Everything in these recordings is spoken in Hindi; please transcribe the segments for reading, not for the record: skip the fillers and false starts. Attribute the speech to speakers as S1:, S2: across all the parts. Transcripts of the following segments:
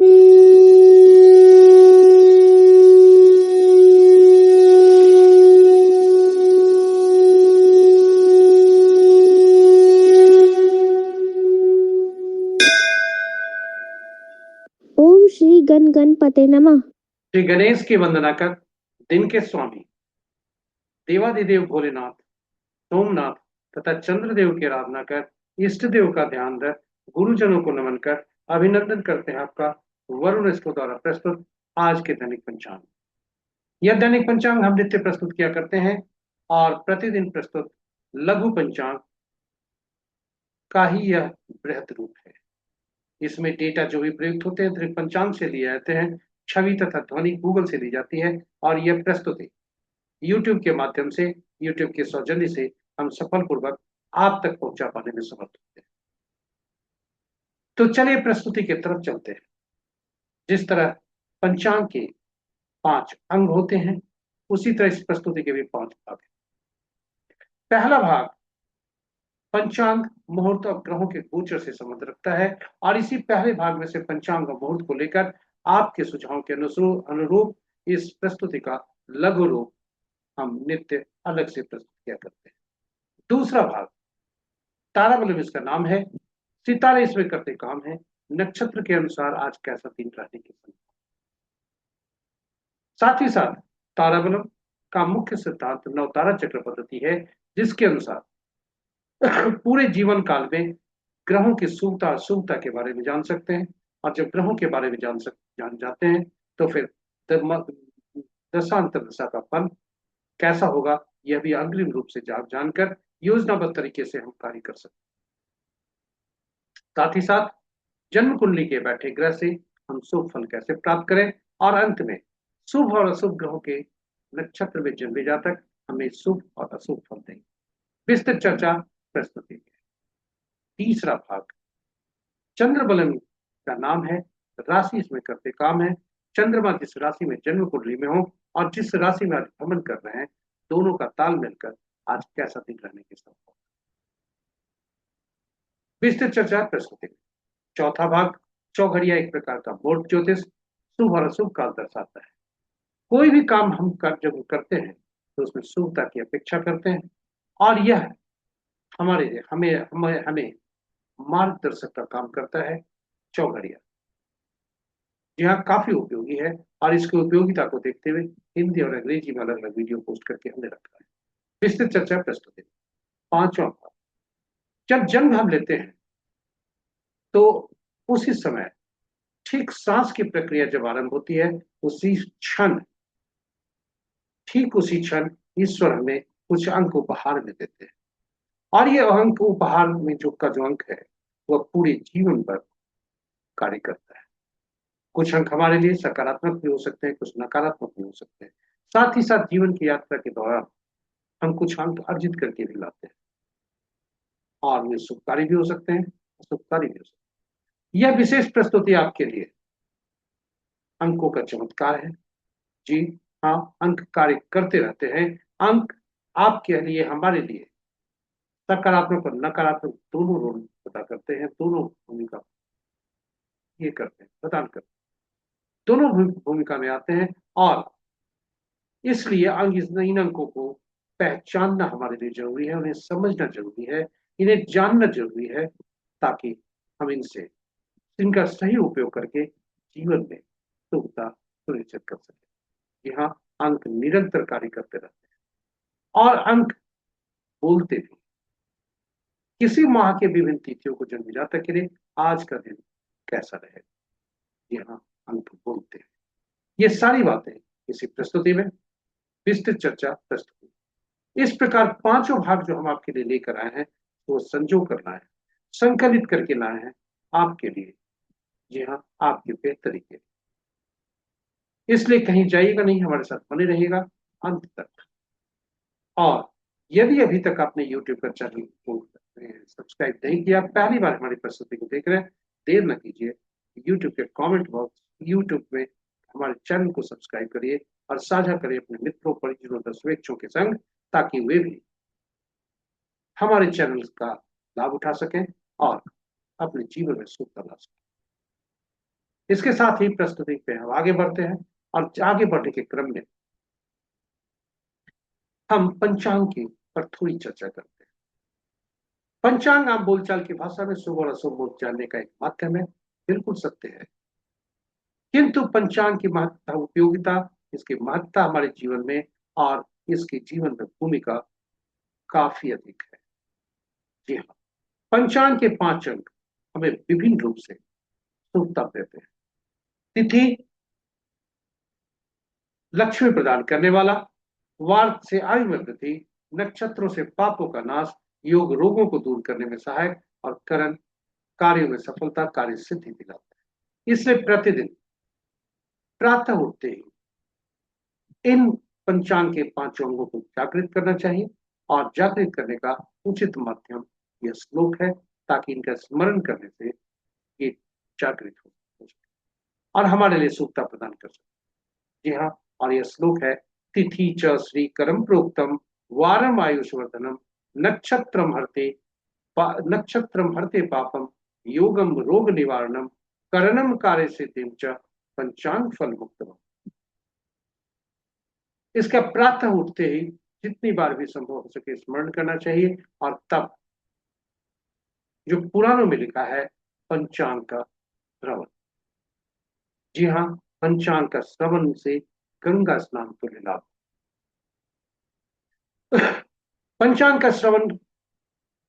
S1: ओम श्री गण गणपते नमः।
S2: श्री गणेश की वंदना कर दिन के स्वामी देवादिदेव भोलेनाथ, सोमनाथ तथा चंद्रदेव की आराधना कर इष्ट देव का ध्यान रख गुरुजनों को नमन कर अभिनंदन करते हैं आपका वरुण इसको द्वारा प्रस्तुत आज के दैनिक पंचांग। यह दैनिक पंचांग हम नित्य प्रस्तुत किया करते हैं और प्रतिदिन प्रस्तुत लघु पंचांग का ही यह बृहद रूप है। इसमें डेटा जो भी प्रयुक्त होते हैं दृक पंचांग से लिए जाते हैं, छवि तथा ध्वनि गूगल से ली जाती है और यह प्रस्तुति YouTube के माध्यम से, YouTube के सौजन्य से हम सफलपूर्वक आप तक पहुंचा पाने में समर्थ होते हैं। तो चलिए प्रस्तुति की तरफ चलते हैं। जिस तरह पंचांग के 5 अंग होते हैं, उसी तरह इस प्रस्तुति के भी 5 भाग हैं। पहला भाग पंचांग मुहूर्त और ग्रहों के गोचर से संबंध रखता है और इसी पहले भाग में से पंचांग और मुहूर्त को लेकर आपके सुझावों के अनुरूप इस प्रस्तुति का लघु रूप हम नित्य अलग से प्रस्तुत किया करते हैं। दूसरा भाग ताराबलम इसका नाम है, सितारे इसमें करते काम है, नक्षत्र के अनुसार आज कैसा दिन रहने की संभावना। साथ ही साथ ताराबलम का मुख्य सिद्धांत नवतारा चक्र पद्धति है, जिसके अनुसार पूरे जीवन काल में ग्रहों की शुभता अशुभता के बारे में जान सकते हैं और जब ग्रहों के बारे में जान जाते हैं तो फिर दशांतर दशा का फल कैसा होगा यह भी अग्रिम रूप से जानकर योजनाबद्ध तरीके से हम कार्य कर सकते हैं। साथ ही साथ जन्म कुंडली के बैठे ग्रह से हम शुभ फल कैसे प्राप्त करें और अंत में शुभ और अशुभ ग्रहों के नक्षत्र में जन्मे जातक हमें शुभ और अशुभ फल देंगे। विस्तृत चर्चा प्रस्तुति है। तीसरा भाग चंद्रबलम का नाम है, राशि इसमें करते काम है। चंद्रमा जिस राशि में जन्म कुंडली में हो और जिस राशि में आज भ्रमण कर रहे हैं, दोनों का ताल मिलकर आज कैसा दिन रहने की संभावना। विस्तृत चर्चा प्रस्तुति। चौथा भाग चौघड़िया एक प्रकार का बोर्ड ज्योतिष शुभ और अशुभ काल दर्शाता है। कोई भी काम हम जब करते हैं तो उसमें शुभता की अपेक्षा करते हैं और यह हमारे लिए हमें हमें हमें मार्गदर्शक का काम करता है। चौघड़िया जी हाँ काफी उपयोगी है और इसकी उपयोगिता को देखते हुए हिंदी और अंग्रेजी में अलग अलग वीडियो पोस्ट करके हमने रखा है। विस्तृत चर्चा प्रस्तुति। पांचवा भाग जब जन्म हम लेते हैं तो उसी समय ठीक सांस की प्रक्रिया जब आरंभ होती है उसी क्षण ठीक उसी क्षण ईश्वर हमें कुछ अंक उपहार में देते हैं और ये अंक उपहार में जो अंक है वह पूरे जीवन पर कार्य करता है। कुछ अंक हमारे लिए सकारात्मक भी हो सकते हैं, कुछ नकारात्मक भी हो सकते हैं। साथ ही साथ जीवन की यात्रा के दौरान हम कुछ अंक अर्जित करके भी लाते हैं और वे शुभकारी भी हो सकते हैं, अशुभकारी भी हो सकते हैं। यह विशेष प्रस्तुति आपके लिए अंकों का चमत्कार है। जी हाँ, अंक कार्य करते रहते हैं। अंक आपके लिए हमारे लिए सकारात्मक और नकारात्मक दोनों रोल अदा करते हैं, दोनों भूमिका ये करते हैं, प्रदान करते हैं, दोनों भूमिका में आते हैं और इसलिए इन अंकों को पहचानना हमारे लिए जरूरी है, उन्हें समझना जरूरी है, इन्हें जानना जरूरी है ताकि हम इनका सही उपयोग करके जीवन में सुखता सुनिश्चित कर सके। यहाँ अंक निरंतर कार्य करते रहते हैं और अंक बोलते भी। किसी माह के विभिन्न तिथियों को जन्म जातक के लिए आज का दिन कैसा रहेगा, यहाँ अंक बोलते हैं। ये सारी बातें इसी प्रस्तुति में विस्तृत चर्चा प्रस्तुति। इस प्रकार पांचों भाग जो हम आपके लिए लेकर आए हैं वो संजो कर लाए हैं, संकलित करके लाए हैं आपके लिए। जी हाँ, आपके बेहतरी के लिए। इसलिए कहीं जाइएगा नहीं, हमारे साथ बने रहेगा अंत तक। और यदि अभी तक आपने YouTube पर चैनल को सब्सक्राइब नहीं किया, पहली बार हमारी प्रस्तुति को देख रहे हैं, देर न कीजिए, YouTube के कमेंट बॉक्स YouTube में हमारे चैनल को सब्सक्राइब करिए और साझा करिए अपने मित्रों परिजनों दर्शकों के संग ताकि वे भी हमारे चैनल का लाभ उठा सकें और अपने जीवन में सुख ला सकें। इसके साथ ही प्रस्तुति पे हम आगे बढ़ते हैं, और आगे बढ़ने के क्रम में हम पंचांग की पर थोड़ी चर्चा करते हैं। पंचांग आम बोलचाल की भाषा में शुभ और अशुभ मुहूर्त जानने का एक माध्यम है, बिल्कुल सत्य है। किंतु पंचांग की महत्ता, उपयोगिता, इसकी महत्ता हमारे जीवन में और इसकी जीवन में भूमिका काफी अधिक है। जी हाँ, पंचांग के 5 अंक हमें विभिन्न रूप से शुभता देते हैं। तिथि लक्ष्मी प्रदान करने वाला, वार से आयु में वृद्धि, नक्षत्रों से पापों का नाश, योग रोगों को दूर करने में सहायक, और करण कार्यों में सफलता, कार्य सिद्धि दिलाता है। इसलिए प्रतिदिन प्रातः उठते ही इन पंचांग के 5 अंगों को जागृत करना चाहिए, और जागृत करने का उचित माध्यम यह श्लोक है, ताकि इनका स्मरण करने से ये जागृत हो सके और हमारे लिए सुखता प्रदान कर सके। जी हाँ, और यह श्लोक है, तिथि च श्री करम प्रोक्तम वारम आयुष्वर्धनम नक्षत्रम हरते पापम योगम रोग निवारणम करणम कार्य सिद्धिम च पंचांग फल मुक्तम। इसका प्रातः उठते ही जितनी बार भी संभव हो सके स्मरण करना चाहिए, और तब जो पुराणों में लिखा है पंचांग का श्रवण। जी हाँ, पंचांग का श्रवण से गंगा स्नान तुल्य लाभ। पंचांग का श्रवण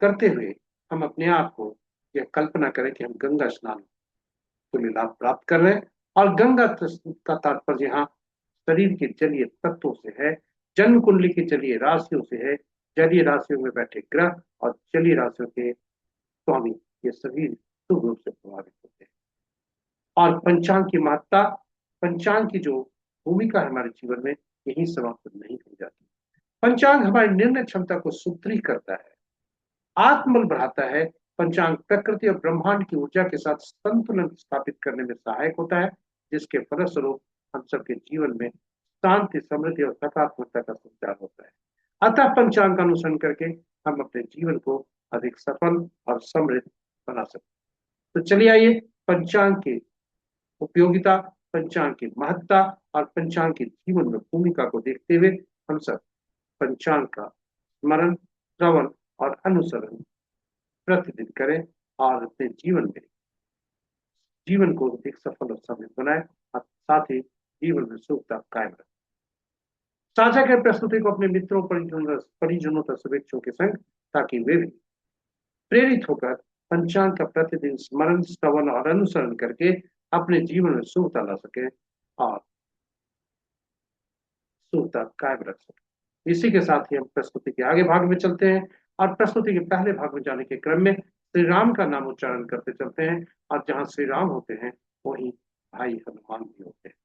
S2: करते हुए हम अपने आप को यह कल्पना करें कि हम गंगा स्नान तुल्य लाभ प्राप्त कर रहे हैं, और गंगा का तात्पर्य यहाँ शरीर के जलीय तत्वों से है, जन्म कुंडली की जलीय राशियों से है, जलीय राशियों में बैठे ग्रह और जलीय राशियों के स्वामी, ये सभी शुभ रूप से प्रभावित होते हैं। और पंचांग की महत्ता, पंचांग की जो भूमिका है हमारे जीवन में, यही समाप्त नहीं हो जाती। पंचांग हमारी निर्णय क्षमता को सुदृढ़ करता है, आत्मबल बढ़ाता है। पंचांग प्रकृति और ब्रह्मांड की ऊर्जा के साथ संतुलन स्थापित करने में सहायक होता है, जिसके फलस्वरूप हम सबके जीवन में शांति, समृद्धि और सकारात्मकता का संचार होता है। अतः पंचांग का अनुसरण करके हम अपने जीवन को अधिक सफल और समृद्ध बना सकते हैं। तो चलिए आइए पंचांग की उपयोगिता, पंचांग की महत्ता और पंचांग की जीवन में भूमिका को देखते हुए हम सब पंचांग का स्मरण, श्रवण और अनुसरण प्रतिदिन करें, और अपने जीवन को अधिक सफल और समृद्ध बनाए, और साथ ही जीवन में सुखता कायम रखें। साझा कर प्रस्तुति को अपने मित्रों, परिजनों तथा शुभेच्छुओं के संग, ताकि वे भी प्रेरित होकर पंचांग का प्रतिदिन स्मरण, श्रवण और अनुसरण करके अपने जीवन में सुखता ला सके और सुखता कायम रख सके। इसी के साथ ही हम प्रस्तुति के आगे भाग में चलते हैं, और प्रस्तुति के पहले भाग में जाने के क्रम में श्री राम का नाम उच्चारण करते चलते हैं, और जहां श्री राम होते हैं वहीं भाई हनुमान भी होते हैं।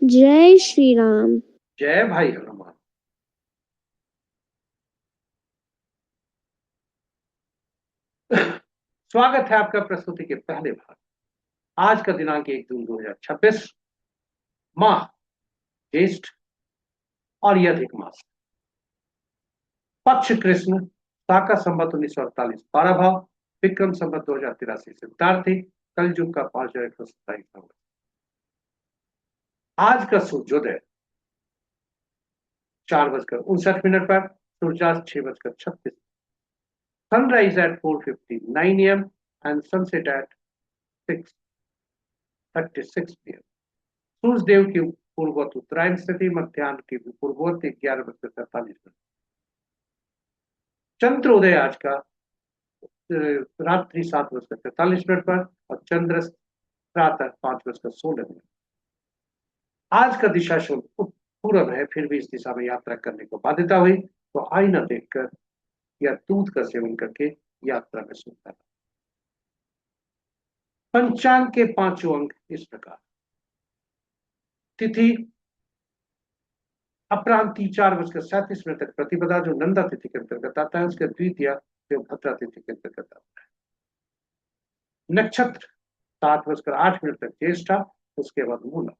S1: जय श्री राम।
S2: जय भाई हनुमान। स्वागत है आपका प्रस्तुति के पहले भाग। आज का दिनांक 1 जून 2026, माह ज्येष्ठ और यह अधिक मास, पक्ष कृष्ण, शाका संवत 1948 12 भाव, विक्रम संवत 2083 सिद्धार्थी, कलयुग का 5127 नंबर। आज का सूर्योदय 4:59 पर, सूर्यास्त 6:36, sunrise at 4:59 AM and sunset at 6:36 PM। सूर्य देव की पूर्ववत उत्तरायण स्थिति, मध्याह्न की पूर्ववत 11:43। चंद्रोदय आज का रात्रि 7:43 पर, और चंद्र प्रातः 5:16। आज का दिशा शुभ पूरब है, फिर भी इस दिशा में यात्रा करने को बाध्यता हुई तो आईना देखकर या दूध का सेवन करके यात्रा में सुखता। पंचांग के 5 अंक इस प्रकार। तिथि अपरांति 4:37 तक प्रतिपदा, जो नंदा तिथि के अंतर्गत आता है, उसके द्वितीय जो भद्रा तिथि के अंतर्गत आता है। नक्षत्र 7:08 तक ज्येष्ठा, उसके बाद मूला।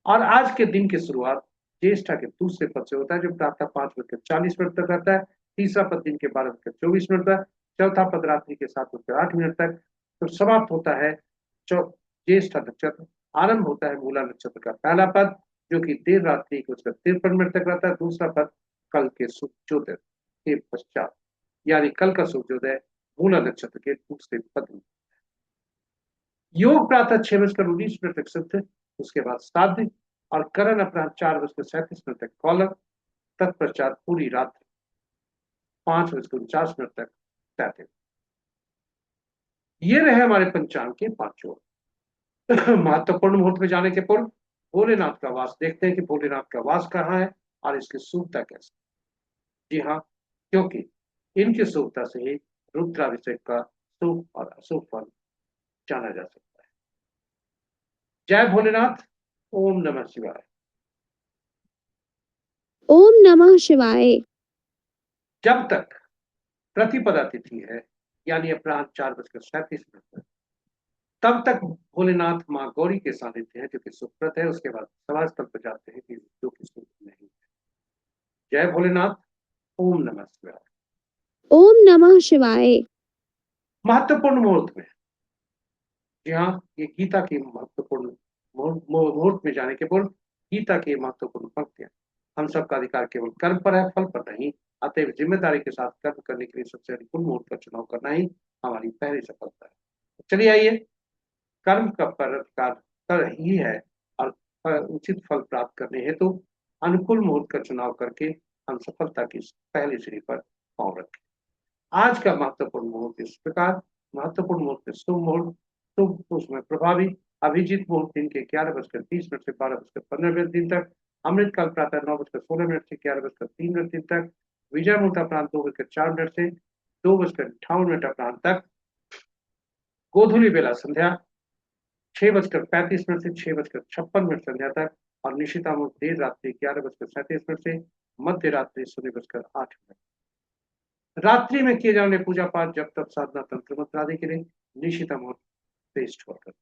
S2: और आज के दिन की शुरुआत ज्येष्ठा के दूसरे पद से होता है, जो प्रातः 5:40 तक आता है। तीसरा पद दिन के 12:24 तक, चौथा पद रात्रि के 7:08 तक, तो समाप्त होता है ज्येष्ठ नक्षत्र आरंभ होता है मूला नक्षत्र का पहला पद, जो कि देर रात्रि को उसका 53 मिनट तक रहता है। दूसरा पद कल के सूर्योदय के पश्चात, यानी कल का सूर्योदय मूला नक्षत्र के दूसरे पद में। योग प्रातः 6:19 तक सिद्ध, उसके बाद श्राद्ध, और करण अपराह 4:37 तक कौलव, तत्पश्चात पूरी रात 5:49 तक तैतिल। ये रहे हमारे पंचांग के पांचों। महत्वपूर्ण मुहूर्त में जाने के पूर्व भोलेनाथ का वास देखते हैं कि भोलेनाथ का वास कहाँ है और इसकी शुभता कैसे। जी हाँ, क्योंकि इनकी शुभता से ही रुद्राभिषेक का शुभ और अशुभ फल जाना जा सकता है। जय भोलेनाथ। ओम नमः शिवाय।
S1: ओम नमः शिवाय।
S2: जब तक प्रतिपदा तिथि है, यानी अपराह्न 4:37 तक, तब तक भोलेनाथ माँ गौरी के सानिध्य है, जो कि सुप्रत है। उसके बाद सभा स्थल पर जाते हैं कि जो कि शुभ नहीं है। जय भोलेनाथ। ओम नमः शिवाय।
S1: ओम नमः शिवाय।
S2: महत्वपूर्ण मुहूर्त में, जी हाँ, ये गीता की महत्वपूर्ण मुहूर्त में जाने के पूर्व गीता की महत्वपूर्ण पंक्तियां। हम सबका अधिकार केवल कर्म पर है, फल पर नहीं। अतएव जिम्मेदारी के साथ कर्म करने के लिए सबसे अनुकूल मुहूर्त का चुनाव करना ही हमारी पहली सफलता है। चलिए आइए, कर्म का पर अधिकार कर ही है, और उचित फल प्राप्त करने हेतु अनुकूल मुहूर्त का चुनाव करके हम सफलता की पहली सीढ़ी पर पांव रखें। आज का महत्वपूर्ण मुहूर्त इस प्रकार। महत्वपूर्ण मुहूर्त में शुभ मुहूर्त, शुभ उसमें प्रभावी अभिजीत मुहूर्त दिन के 11:30 से 12:15 दिन तक। अमृतकाल प्रातः 9:16 से 11:03 दिन तक। विजय मुहूर्त अपराह्न 2:04 से 2:58 अपराह्न तक। गोधूली बेला संध्या 6:35 से 6:56 संध्या तक। और निशिता मुहूर्त देर रात्रि 11:37 से मध्य रात्रि 0:08। रात्रि में किए जाने पूजा पाठ जब तक साधना तंत्र मंत्र आदि के लिए निशिता मुहूर्त श्रेष्ठ हुआ करते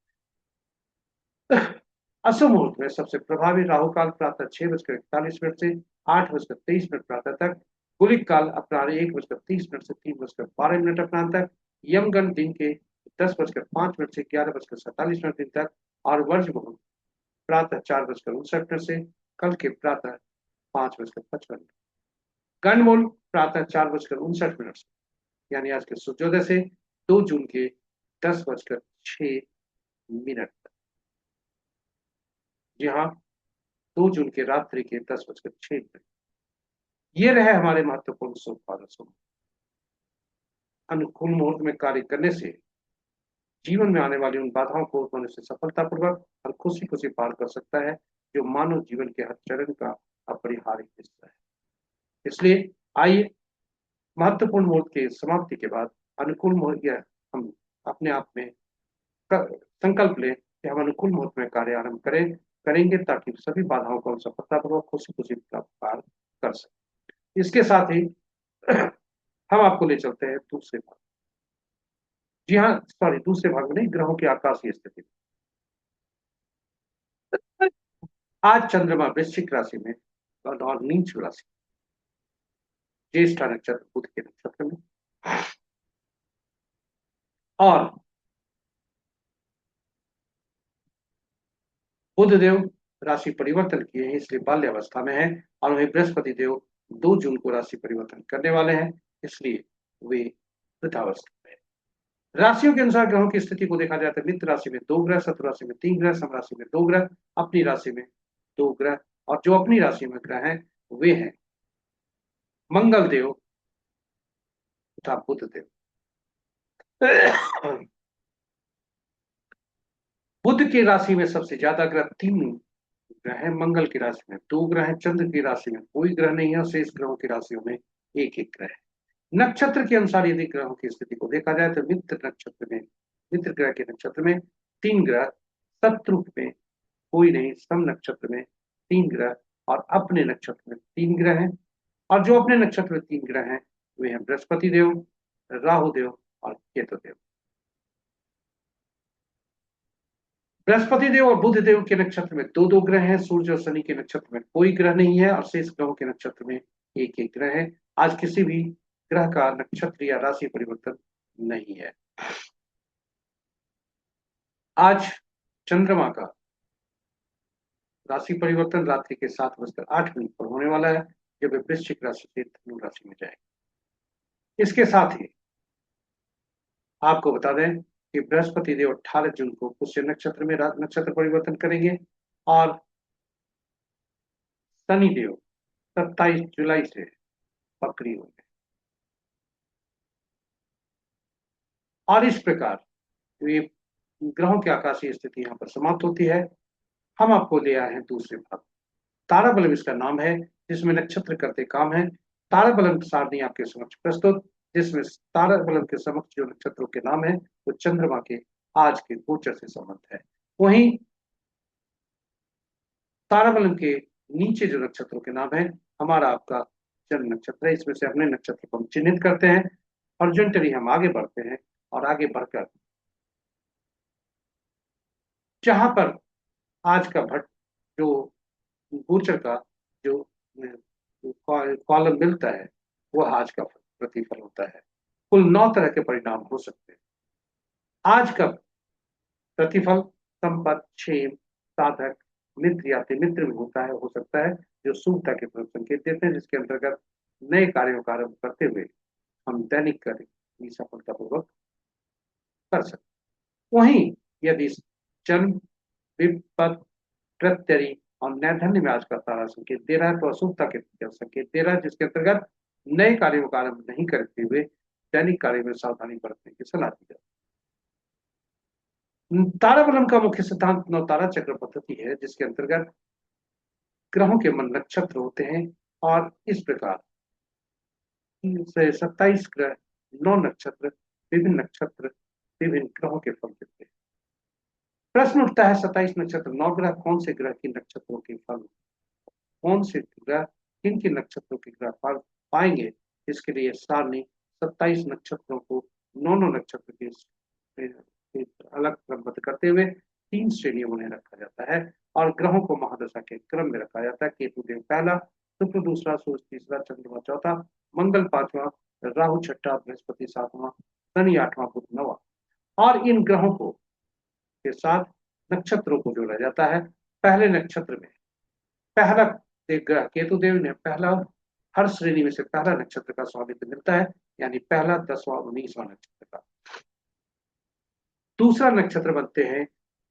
S2: हैं। अशुभ मुहूर्त में सबसे प्रभावी राहु काल प्रातः 6:41 से 8:23 प्रातः तक। गुलिक काल अपराह्न 1:30 से 3:12 अपराह्न तक। यमगण दिन के 10:05 से 11:47 दिन तक। और वर्ज मुहूर्त प्रातः 4:59 से कल के प्रातः 5:55। गणमूल प्रातः 4:59 से, यानी आज के सूर्योदय से 2 जून के 10:06 तक। जी हाँ, 2 जून के रात्रि के 10:06। ये रहे हमारे महत्वपूर्ण शुभ और अशुभ। अनुकूल मुहूर्त में कार्य करने से जीवन में आने वाली उन बाधाओं को उठने से सफलतापूर्वक और खुशी खुशी पार कर सकता है, जो मानव जीवन के हर चरण का अपरिहार्य हिस्सा है। इसलिए आइए, महत्वपूर्ण मुहूर्त की समाप्ति के बाद अनुकूल मुहूर्त या हम अपने आप में संकल्प लें कि हम अनुकूल मुहूर्त में कार्य आरंभ करेंगे, ताकि सभी बाधाओं को हम सफलतापूर्वक खुशी खुशी पार कर सकें। इसके साथ ही हम आपको ले चलते हैं दूसरे भाग। जी हाँ, सॉरी, दूसरे भाग में नहीं, ग्रहों की आकाशीय स्थिति। आज चंद्रमा वृश्चिक राशि में और नीच राशि ज्येष्ठा नक्षत्र बुध के नक्षत्र में, और बुध देव राशि परिवर्तन किए हैं, इसलिए बाल्यावस्था में है। और वही बृहस्पति देव 2 जून को राशि परिवर्तन करने वाले हैं, इसलिए वे वृद्धावस्था में। राशियों के अनुसार ग्रहों की स्थिति को देखा जाए तो मित्र राशि में 2 ग्रह, शत्रु राशि में 3 ग्रह, सम राशि में 2 ग्रह, अपनी राशि में 2 ग्रह। और जो अपनी राशि में ग्रह हैं वे हैं मंगल देव तथा बुध देव। बुध की राशि में सबसे ज्यादा ग्रह 3 ग्रह है। मंगल की राशि में 2 ग्रह है। चंद्र की राशि में कोई ग्रह नहीं है। शेष ग्रहों की राशियों में एक एक ग्रह है। नक्षत्र के अनुसार यदि ग्रहों की स्थिति को देखा जाए तो मित्र ग्रह के नक्षत्र में 3 ग्रह, शत्रु में कोई नहीं, सम नक्षत्र में 3 ग्रह, और अपने नक्षत्र में 3 ग्रह हैं। और जो अपने नक्षत्र में 3 ग्रह हैं वे हैं बृहस्पति देव, राहु देव और केतु देव। बृहस्पति देव और बुध देव के नक्षत्र में 2 2 ग्रह हैं। सूर्य और शनि के नक्षत्र में कोई ग्रह नहीं है, और शेष ग्रहों के नक्षत्र में एक एक ग्रह है। आज किसी भी ग्रह का नक्षत्र या राशि परिवर्तन नहीं है। आज चंद्रमा का राशि परिवर्तन रात्रि के 7:08 पर होने वाला है, जब वे वृश्चिक राशि से धनु राशि में जाएगा। इसके साथ ही आपको बता दें कि बृहस्पति देव 18 जून को पुष्य नक्षत्र में नक्षत्र परिवर्तन करेंगे, और शनि देव 27 जुलाई से वक्री होंगे। और इस प्रकार ये ग्रहों की आकाशीय स्थिति यहाँ पर समाप्त होती है। हम आपको ले आए हैं दूसरे भाग। ताराबलम इसका नाम है, जिसमें नक्षत्र करते काम है। ताराबलम सारणी आपके समक्ष प्रस्तुत, जिसमें ताराबलम के समक्ष जो नक्षत्रों के नाम है वो चंद्रमा के आज के गोचर से संबंध है। वहीं ताराबलम के नीचे जो नक्षत्रों के नाम है, हमारा आपका जन्म नक्षत्र है। इसमें से अपने नक्षत्र को हम चिन्हित करते हैं, हॉरिजॉन्टली हम आगे बढ़ते हैं, और आगे बढ़कर जहां पर आज का भट्ट जो गोचर का जो कॉलम मिलता है, वह आज का प्रतिफल होता है। कुल 9 तरह के परिणाम हो सकते हैं। आज का प्रतिफल संपत, क्षेम, साधक, मित्र या मित्र में होता है, हो सकता है, जो शुभता के तरफ संकेत देते हैं, जिसके अंतर्गत नए कार्यों का आरंभ करते हुए हम दैनिक कार्य की सफलतापूर्वक कर सकते। वहीं यदि जन्म, विपद, प्रत्यरी और नैधन्य में आज का तारा संकेत दे रहा है, तो अशुभता के संकेत दे रहा है, जिसके अंतर्गत नए कार्यों का आरंभ नहीं करते हुए दैनिक कार्य में सावधानी बरतने की सलाह दी जाती है। ताराबलम का मुख्य सिद्धांत नवतारा चक्र पद्धति है, जिसके अंतर्गत ग्रहों के मन नक्षत्र होते हैं, और इस प्रकार 27 ग्रह, 9 नक्षत्र, विभिन्न ग्रहों के फल देते हैं। प्रश्न उठता है, 27 नक्षत्र, 9 ग्रह, कौन से ग्रह की नक्षत्रों के फल, कौन से ग्रह किन किन नक्षत्रों के ग्रह फल पाएंगे? इसके लिए सारणी 27 नक्षत्रों को 9 नक्षत्र के अलग क्रमबद्ध करते हुए 3 श्रेणियों में रखा जाता है, और ग्रहों को महादशा के क्रम में रखा जाता है। केतु देव पहला, शुक्र दूसरा, सूर्य तीसरा, चंद्रमा चौथा, मंगल पांचवा, राहु छठा, बृहस्पति सातवां, शनि आठवां, बुध नवा। और इन ग्रहों को के साथ नक्षत्रों को जोड़ा जाता है। पहले नक्षत्र में पहला ग्रह केतु देव ने पहला, हर श्रेणी में से पहला नक्षत्र का स्वामित्व मिलता है, यानी पहला, 10वां, 19वां नक्षत्र का। दूसरा नक्षत्र बनते हैं,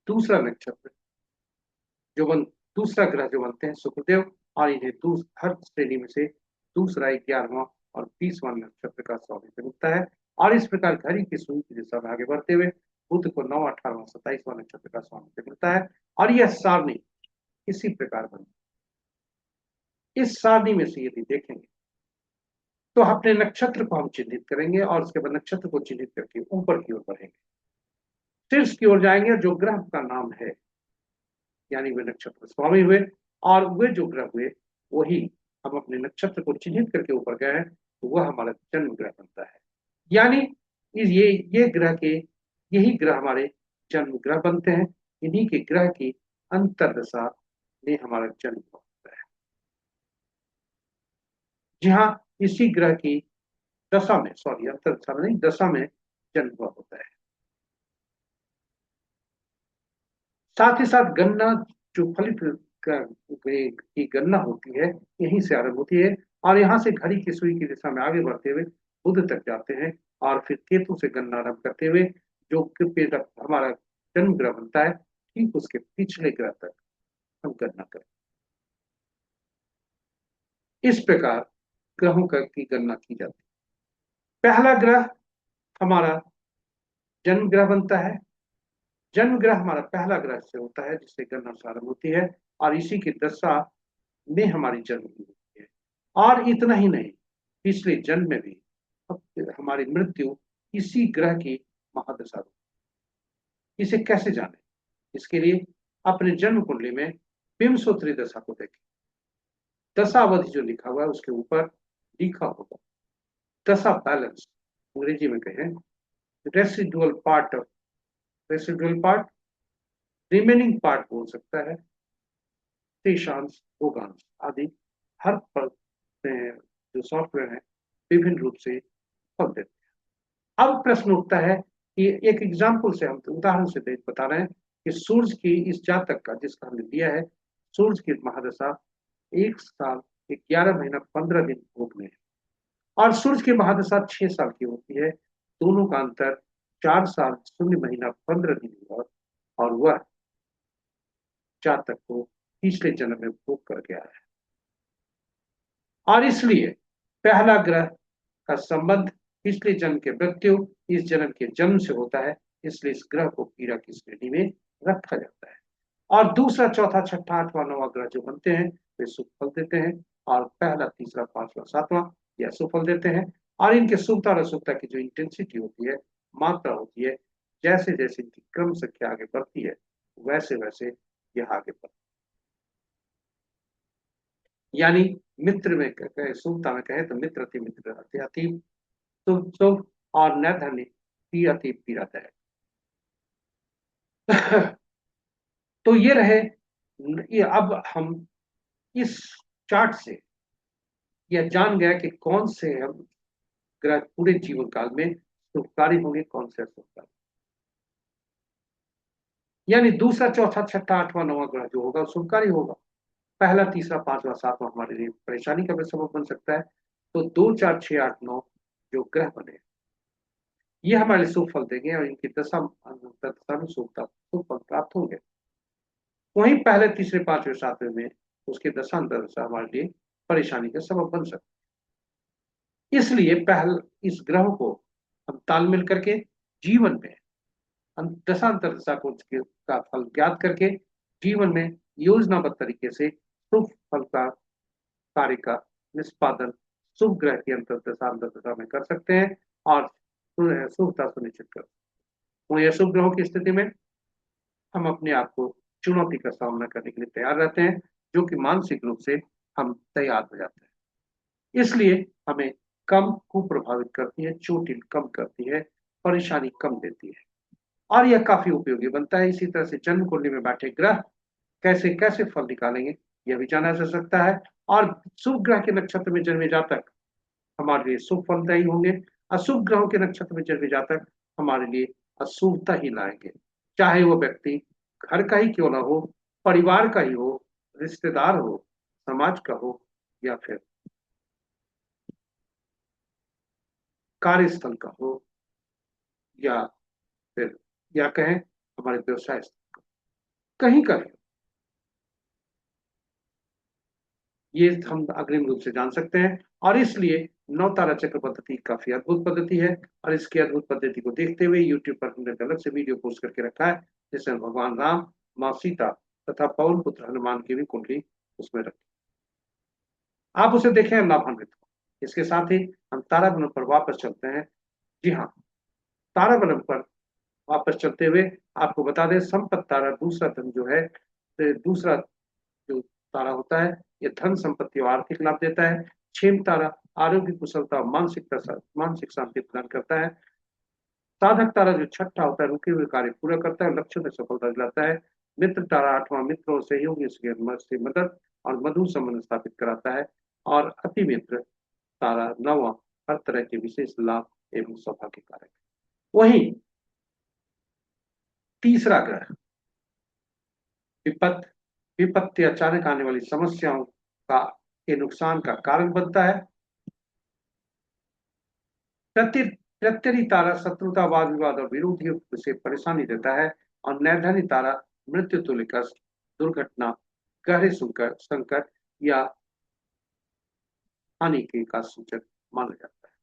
S2: दूसरा नक्षत्र जो बन दूसरा ग्रह जो बनते हैं शुक्रदेव, और इन्हें हर श्रेणी में से दूसरा, 11वां और 20वां नक्षत्र का स्वामित्व मिलता है। और इस प्रकार घड़ी की सुई की दिशा में आगे बढ़ते हुए बुध को 9, 18वां, 27वां नक्षत्र का स्वामित्व मिलता है, और यह सारणी इसी प्रकार बनती है। इस सारणी में से यदि देखेंगे तो अपने नक्षत्र को हम चिन्हित करेंगे, और उसके बाद नक्षत्र को चिन्हित करके ऊपर की ओर बढ़ेंगे, शीर्ष की ओर जाएंगे, जो ग्रह का नाम है, यानी वे नक्षत्र स्वामी हुए, और वे जो ग्रह हुए वही हम अपने नक्षत्र को चिन्हित करके ऊपर गए हैं, तो वह हमारा जन्म ग्रह बनता है। यानी ये ग्रह के यही ग्रह हमारे जन्म ग्रह बनते हैं। इन्हीं के ग्रह की अंतर्दशा में हमारा जन्म होता है। जी हाँ, इसी ग्रह की दशा में, सॉरी अंतर्दशा में नहीं, दशा में जन्म हुआ होता है। साथ ही साथ गणना, जो फलित की गणना होती है, यहीं से आरंभ होती है, और यहाँ से घड़ी की सुई की दिशा में आगे बढ़ते हुए बुध तक जाते हैं, और फिर केतु से गणना आरंभ करते हुए जो हमारा जन्म ग्रह बनता है, ठीक उसके पिछले ग्रह तक हम गणना करें। इस प्रकार ग्रहों की गणना की जाती है। पहला ग्रह हमारा जन्म ग्रह बनता है। जन्म ग्रह हमारा पहला ग्रह से होता है, जिससे गणना आरंभ होती है, और इसी की दशा में हमारी जन्म होती है। और इतना ही नहीं, पिछले जन्म में भी हमारी मृत्यु इसी ग्रह की महादशा। इसे कैसे जाने? इसके लिए अपने जन्म कुंडली में विंशोत्तरी दशा को देखें। दशा अवधि जो लिखा हुआ है उसके ऊपर लिखा होगा दशा बैलेंस, अंग्रेजी में कहें residual part, residual part, remaining part बोल सकता है, शेषांश, भोगांश आदि। हर पर जो सॉफ्टवेयर है विभिन्न रूप से फल देते हैं। अब प्रश्न उठता है कि एक एग्जाम्पल से, हम उदाहरण से बता रहे हैं कि सूर्य की इस जातक का जिसका हमने लिया है, सूर्य की महादशा 1 साल 11 महीना 15 दिन भोग में है, और सूर्य की महादशा 6 साल की होती है। दोनों का अंतर 4 साल 0 महीना 15 दिन हुआ, और वह जातक को पिछले जन्म में भोग कर गया है। और इसलिए पहला ग्रह का संबंध पिछले जन्म के मृत्यु इस जन्म के जन्म से होता है, इसलिए इस ग्रह को पीड़ा की श्रेणी में रखा जाता है। और दूसरा, चौथा, छठा, आठवां, नौवां ग्रह जो बनते हैं वे शुभ फल देते हैं, और पहला, तीसरा, पांचवा, सातवां यह शुभ फल देते हैं। और इनके शुभता और अशुभता की जो इंटेंसिटी होती है, मात्रा होती है, जैसे जैसे इनकी क्रम संख्या आगे बढ़ती है, वैसे वैसे यह आगे बढ़ती है। यानी मित्र में शुभता में कहें तो मित्र अति मित्र अति अति शुभ शुभ, और नैर्धन्य पी अति पीड़ादायक। तो ये रहे, ये अब हम इस चार्ट से यह जान गया कि कौन से हम ग्रह पूरे जीवन काल में शुभकारी होंगे, कौन से अशुभकारी। यानी दूसरा, चौथा, छठा, आठवां, नौवां ग्रह जो होगा शुभकारी होगा। पहला, तीसरा, पांचवा, सातवां हमारे लिए परेशानी का भी सबब बन सकता है। तो 2, 4, 6, 8, 9 जो ग्रह बने, ये हमारे लिए शुभ फल देंगे, और इनकी दशा में शुभ फल प्राप्त होंगे। वहीं पहले, तीसरे, पांचवें, सातवें में उसके दशांतर दशा हमारे लिए परेशानी का सबब बन सकता है। इसलिए पहल इस ग्रह को हम तालमेल करके जीवन में दशांतर दशा को का फल ज्ञात करके जीवन में योजनाबद्ध तरीके से शुभ फल का कार्य का निष्पादन शुभ ग्रह की अंतर दशांतर दशा में कर सकते हैं, और शुभता सुनिश्चित कर। वहीं अशुभ ग्रहों की स्थिति में हम अपने आप को चुनौती का सामना करने के लिए तैयार रहते हैं, जो कि मानसिक रूप से हम तैयार हो जाते हैं। इसलिए हमें कम कुप्रभावित करती है, चोटिल कम करती है, परेशानी कम देती है, और यह काफी उपयोगी बनता है। इसी तरह से जन्म कुंडली में बैठे ग्रह कैसे कैसे फल निकालेंगे, यह भी जाना जा सकता है। और शुभ ग्रह के नक्षत्र में जन्मे जातक हमारे लिए शुभ फलदायी होंगे, अशुभ ग्रहों के नक्षत्र में जन्मे जातक हमारे लिए अशुभता ही लाएंगे, चाहे वो व्यक्ति घर का ही क्यों ना हो, परिवार का ही हो, रिश्तेदार हो, समाज का हो, या फिर कार्यस्थल का हो, या फिर या कहें हमारे व्यवसाय स्थल का, कहीं का भी। ये हम अग्रिम रूप से जान सकते हैं, और इसलिए नौ तारा चक्र पद्धति काफी अद्भुत पद्धति है, और इसकी अद्भुत पद्धति को देखते हुए यूट्यूब पर हमने अलग से वीडियो पोस्ट करके रखा है, जिसमें भगवान राम, माँ सीता तथा पवन पुत्र हनुमान की भी कुंडली उसमें रखी, आप उसे देखें, लाभान्वित हो। इसके साथ ही हम तारा बलम पर वापस चलते हैं। जी हाँ, तारा बलम पर वापस चलते हुए आपको बता दें, संपत तारा दूसरा धन जो है, दूसरा जो तारा होता है, ये धन संपत्ति और आर्थिक लाभ देता है। क्षेम तारा आरोग्य कुशलता मानसिक शांति प्रदान करता है। साधक तारा जो छठा होता है, रुके हुए कार्य पूरा करता है, लक्ष्य में सफलता दिलाता है। मित्र तारा आठवां, मित्र और सहयोगी से मदद और मधुर संबंध स्थापित कराता है। और अति मित्र तारा नौवां, हर तरह के विशेष लाभ एवं सौभाग्य कारक। वहीं तीसरा ग्रह विपत विपत्ति, अचानक आने वाली समस्याओं का के नुकसान का कारण बनता है। प्रति प्रत्यरी तारा शत्रुता, वाद विवाद और विरोधियों से परेशानी देता है। और नैर्धन्य तारा मृत्यु तुल्य कष्ट, दुर्घटना, गहरे संकट या हानि के का सूचक माना जाता है।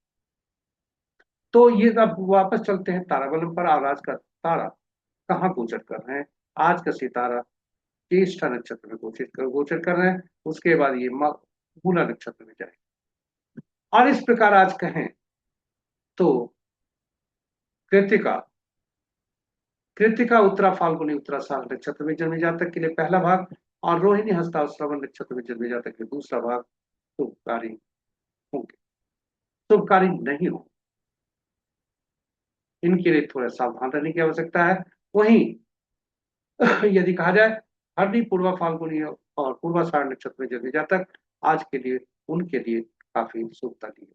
S2: तो ये अब वापस चलते हैं ताराबलम पर, और आज का तारा कहाँ गोचर कर रहे हैं। आज का सितारा ज्येष्ठा नक्षत्र में गोचर कर रहे हैं। उसके बाद ये मूला नक्षत्र में जाए, और इस प्रकार आज कहें तो कृतिका कृतिका उत्तरा फाल्गुनी उत्तराषाढ़ नक्षत्र में जन्मे जातक के लिए पहला भाग, और रोहिणी हस्ता और श्रवण नक्षत्र में जन्मे जातक के लिए दूसरा भाग शुभकारी होंगे। शुभकारी नहीं हो, इनके लिए थोड़ा सावधान रहने की आवश्यकता है। वहीं यदि कहा जाए हरदी, पूर्वा फाल्गुनी और पूर्वाषाढ़ नक्षत्र में जन्मे जातक, आज के लिए उनके लिए काफी शुभता दी है,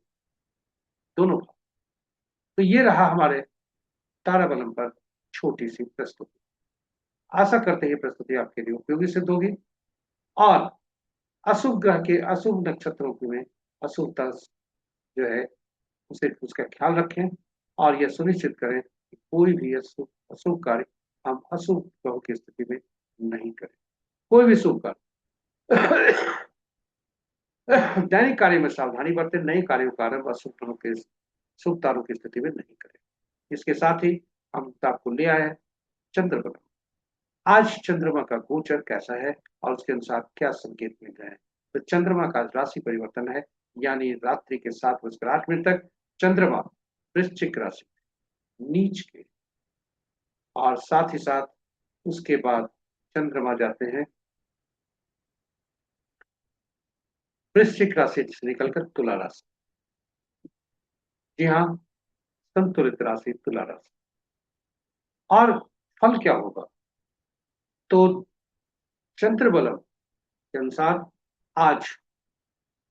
S2: दोनों भाग। तो ये रहा हमारे ताराबलम पर छोटी सी प्रस्तुति। आशा करते हैं ये प्रस्तुति आपके लिए उपयोगी सिद्ध होगी। और अशुभ ग्रह के अशुभ नक्षत्रों में अशुभता जो है उसे उसका ख्याल रखें और यह सुनिश्चित करें कि कोई भी अशुभ अशुभ कार्य हम अशुभ ग्रहों की स्थिति में नहीं करें। कोई भी शुभ कार्य दैनिक कार्य में सावधानी बरतें, नए कार्यों का आरंभ अशुभ ग्रहों के शुभ तारों की स्थिति में नहीं करें। इसके साथ ही हम आपको ले आए हैं चंद्र। आज चंद्रमा का गोचर कैसा है और उसके अनुसार क्या संकेत मिल रहे हैं। तो चंद्रमा का राशि परिवर्तन है, यानी रात्रि के 7:08 तक चंद्रमा वृश्चिक राशि नीच के, और साथ ही साथ उसके बाद चंद्रमा जाते हैं वृश्चिक राशि से निकलकर तुला राशि। जी हाँ, संतुलित राशि तुला राशि। और फल क्या होगा, तो चंद्र बलम के अनुसार आज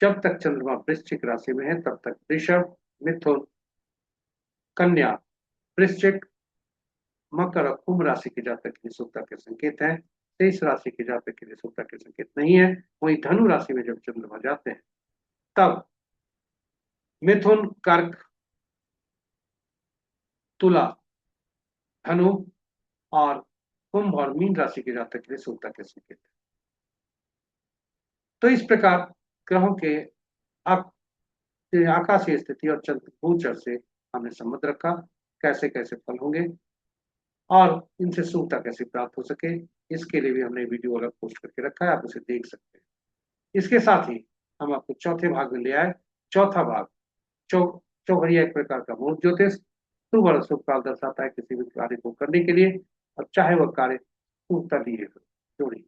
S2: जब तक चंद्रमा वृश्चिक राशि में है तब तक वृषभ, मिथुन, कन्या, वृश्चिक, मकर और कुंभ राशि के जातक के लिए शुभता के संकेत हैं। शेष राशि के जातक के लिए शुभता के संकेत नहीं है। वहीं धनु राशि में जब चंद्रमा जाते हैं तब मिथुन, कर्क, तुला, धनु और कुंभ और मीन राशि के जातक के लिए शुभता के संकेत है। तो इस प्रकार ग्रहों के आकाशीय स्थिति और चंद्र गोचर से हमने संबंध रखा, कैसे कैसे फल होंगे और इनसे शुभता कैसे प्राप्त हो सके। इसके लिए भी हमने वीडियो अलग पोस्ट करके रखा है, आप उसे देख सकते हैं। इसके साथ ही हम आपको चौथे भाग में ले आए। चौथा भाग चौघड़िया एक प्रकार का मूल ज्योतिष, शुभ और अशुभ काल दर्शाता है किसी भी कार्य को करने के लिए, और चाहे वह कार्य शुभता लिए हो क्यों नहीं।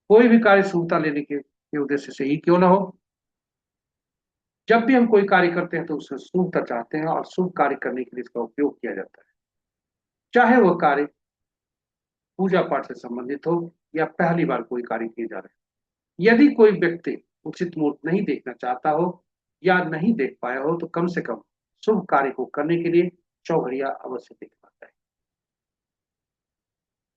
S2: कोई भी कार्य शुभता लेने के उद्देश्य से ही क्यों ना हो, जब भी हम कोई कार्य करते हैं तो उसमें शुभता चाहते हैं और शुभ कार्य करने के लिए इसका उपयोग किया जाता है। चाहे वह कार्य पूजा पाठ से संबंधित हो या पहली बार कोई कार्य किए जा रहे हैं। यदि कोई व्यक्ति उचित मुहूर्त नहीं देखना चाहता हो या नहीं देख पाया हो तो कम से कम शुभ कार्य को करने के लिए चौघड़िया अवश्य देखना चाहिए।